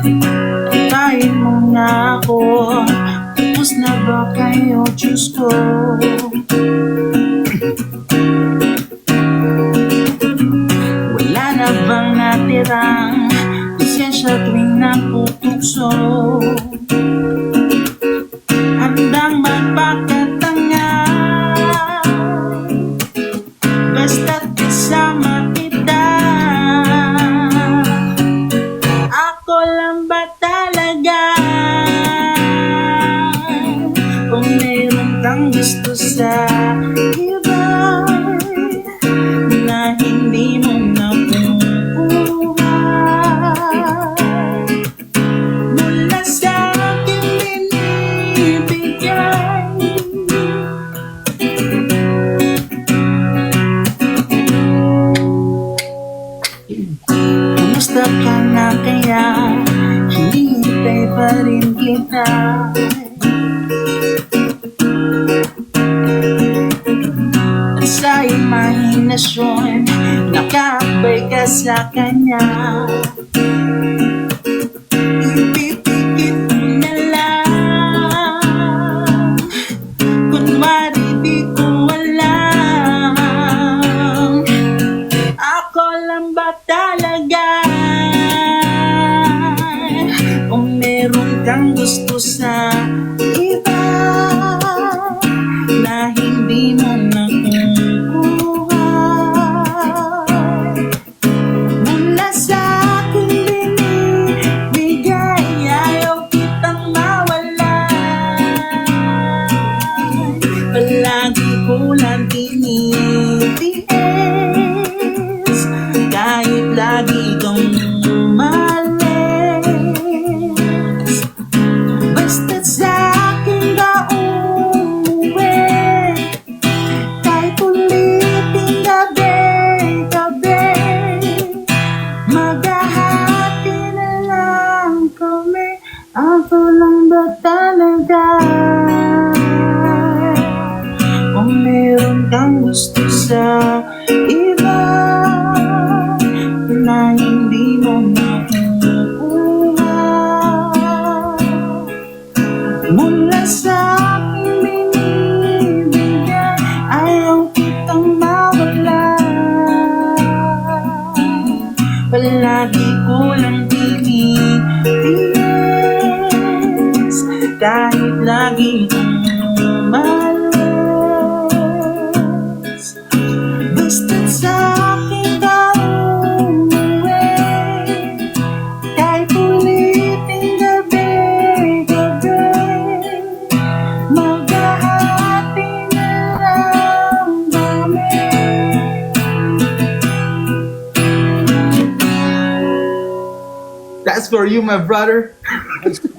Antayin mo na ako, tapos na ba kayo, Diyos ko? Wala na bang natirang lisensya tuwing naputukso? Handang magpakatanga basta't kasama kita. Ako lang ba talaga? Kung meron kang gusto sa iba na hindi mo nakukuha, mula sa aking binibigay. Kumusta ka na kaya? Hinihintay pa rin kita. At sa imahinasyon, nakakabay ka sa kanya. Ipipikit mo na lang, kunwari di ko alam. Ako lang ba talaga? Kung meron kang gusto sa iba na hindi mo nakukuha, mula sa aking binibigay, ayaw kitang mawalan. Palagi ko lang tinitiis kahit lagi kang umalis. Basta't sa akin ka umuwi, kahit ulitin gabi-gabi, maghahati na lang kami. Ako lang ba talaga? Kung meron kang gusto sa iba na hindi mo nakukuha, mula sa aking binibigay, ayaw kitang mawalan. Palagi ko lang tinitiis kahit lagi kang umalis. Basta't sa akin ka umuwi, kahit ulitin gabi-gabi, maghahati na lang kami. That's for you, my brother.